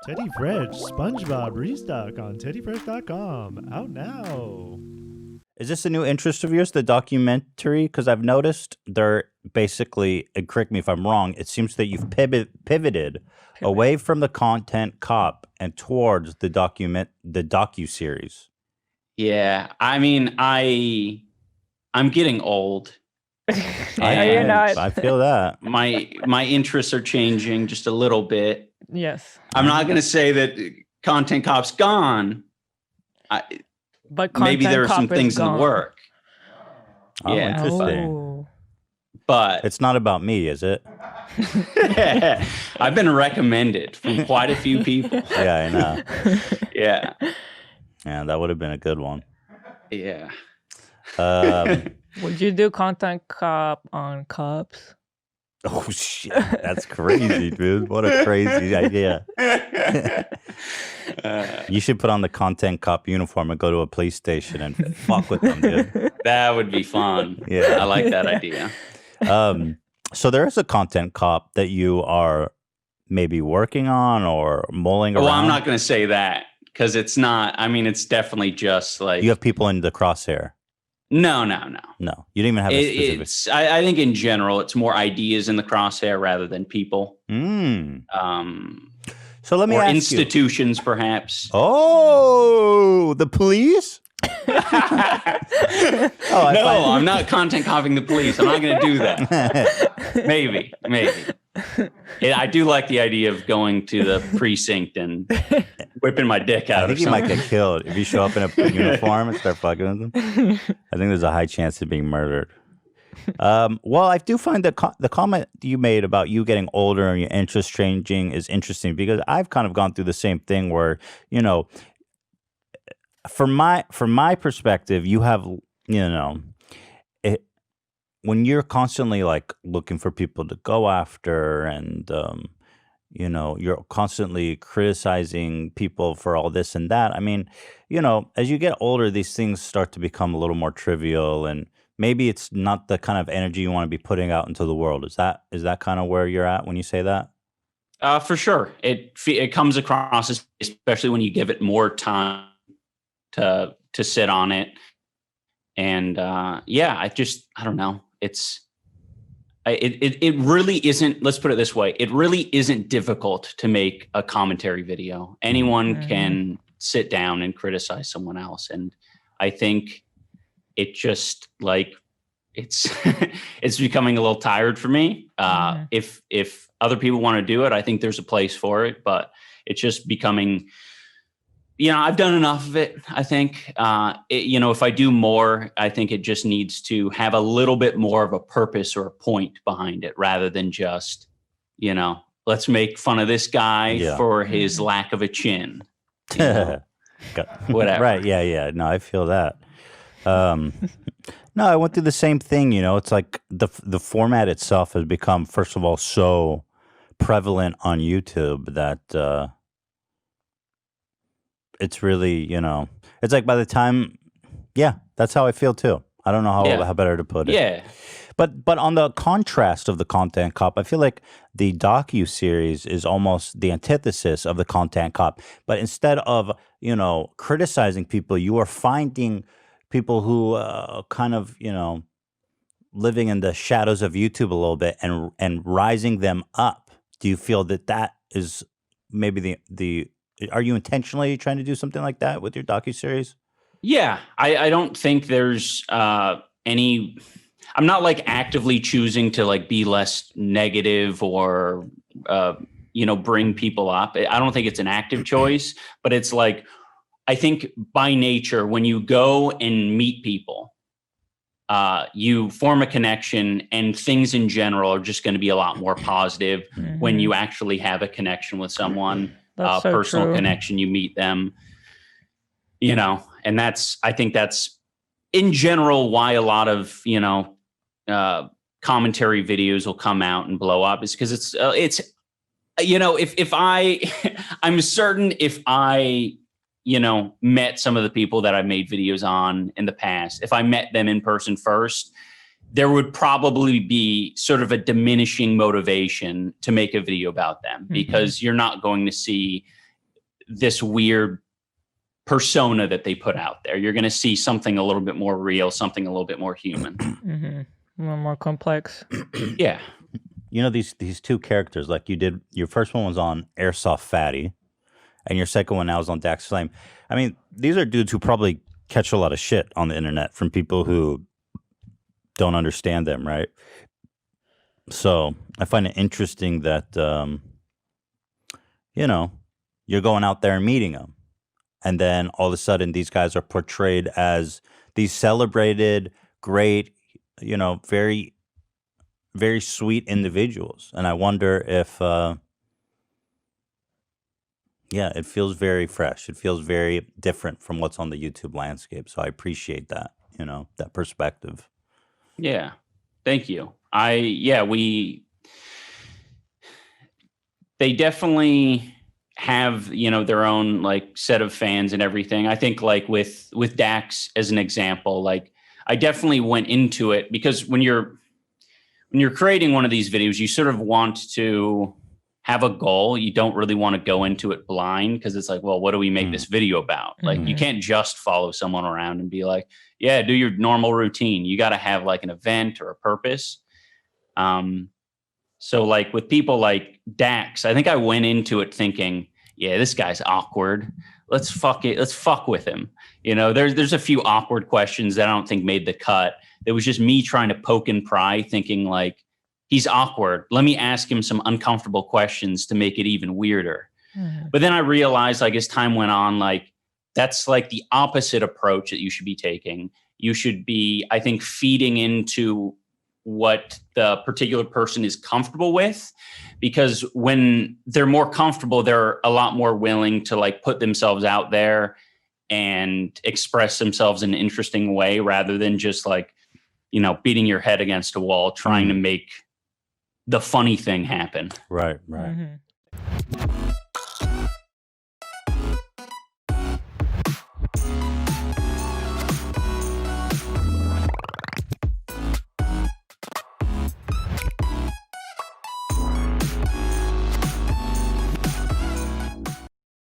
Teddy Fresh, SpongeBob restock on teddyfresh.com. Out now. Is this a new interest of yours, the documentary? Because I've noticed they're basically, and correct me if I'm wrong, it seems that you've pivoted away from the content cop and towards the docu-series. Yeah, I mean, I'm getting old. I feel that. My interests are changing just a little bit. Yes. I'm not going to say that content cop's gone. But maybe there are some Cop is things in the gone. work. Oh, Yeah. interesting. Oh. But It's not about me, is it? I've been recommended from quite a few people. Yeah, I know. Yeah. Yeah, that would have been a good one. Yeah. Would you do content cop on cops? Oh, shit. That's crazy, dude. What a crazy idea. You should put on the content cop uniform and go to a police station and fuck with them, dude. That would be fun. Yeah. I like that idea. So there is a content cop that you are maybe working on or mulling around. Well, I'm not going to say that because it's not. I mean, it's definitely just like You have people in the crosshair. No. No, you didn't even have a specific. It's. I think in general, it's more ideas in the crosshair rather than people. So let me or ask institutions, perhaps. Oh, the police? I'm not content copying the police. I'm not going to do that. Maybe. I do like the idea of going to the precinct and whipping my dick out. I think you might get killed if you show up in a uniform and start fucking with them. I think there's a high chance of being murdered. Well, I do find that the comment you made about you getting older and your interest changing is interesting because I've kind of gone through the same thing where, you know, from my perspective, you have, you know, when you're constantly like looking for people to go after and, you know, you're constantly criticizing people for all this and that. I mean, you know, as you get older, these things start to become a little more trivial and maybe it's not the kind of energy you want to be putting out into the world. Is that kind of where you're at when you say that? For sure. It comes across, especially when you give it more time to sit on it. And I don't know. It really isn't, let's put it this way. It really isn't difficult to make a commentary video. Anyone can sit down and criticize someone else. And I think it just like, it's becoming a little tired for me. If other people want to do it, I think there's a place for it, but it's just becoming, you know, I've done enough of it. I think, if I do more, I think it just needs to have a little bit more of a purpose or a point behind it rather than just, you know, let's make fun of this guy for his lack of a chin. You know? Whatever. Right. Yeah. No, I feel that. No, I went through the same thing. You know, it's like the format itself has become, first of all, so prevalent on YouTube that it's really, you know, it's like by the time, that's how I feel too. I don't know how better to put it. Yeah. But on the contrast of the content cop, I feel like the docu-series is almost the antithesis of the content cop. But instead of, you know, criticizing people, you are finding people who kind of, you know, living in the shadows of YouTube a little bit and rising them up. Do you feel that is maybe are you intentionally trying to do something like that with your docuseries? Yeah, I don't think there's any. I'm not like actively choosing to like be less negative or bring people up. I don't think it's an active choice, but it's like I think by nature when you go and meet people, you form a connection, and things in general are just going to be a lot more positive when you actually have a connection with someone. That's so personal true. connection, you meet them, you know, and I think that's in general why a lot of, commentary videos will come out and blow up is because it's, you know, if I'm certain if I, met some of the people that I've made videos on in the past, if I met them in person first, there would probably be sort of a diminishing motivation to make a video about them because you're not going to see this weird persona that they put out there. You're going to see something a little bit more real, something a little bit more human. Mm-hmm. A little more complex. Yeah. You know, these two characters, like you did, your first one was on Airsoft Fatty, and your second one now is on Dax Flame. I mean, these are dudes who probably catch a lot of shit on the internet from people who don't understand them, right? So I find it interesting that, you know, you're going out there and meeting them. And then all of a sudden, these guys are portrayed as these celebrated, great, you know, very, very sweet individuals. And I wonder if, yeah, it feels very fresh. It feels very different from what's on the YouTube landscape. So I appreciate that, you know, that perspective. Yeah. Thank you. They definitely have, you know, their own like set of fans and everything. I think like with Dax as an example, like I definitely went into it because when you're creating one of these videos, you sort of want to have a goal. You don't really want to go into it blind because it's like, well, what do we make this video about? Like you can't just follow someone around and be like, yeah, do your normal routine. You got to have like an event or a purpose. So like with people like Dax, I think I went into it thinking, yeah, this guy's awkward. Let's fuck with him. You know, there's a few awkward questions that I don't think made the cut. It was just me trying to poke and pry, thinking like, he's awkward. Let me ask him some uncomfortable questions to make it even weirder. But then I realized, like, as time went on, like, that's like the opposite approach that you should be taking. You should be, I think, feeding into what the particular person is comfortable with, because when they're more comfortable, they're a lot more willing to like put themselves out there and express themselves in an interesting way rather than just like, you know, beating your head against a wall, trying to make the funny thing happen. Right.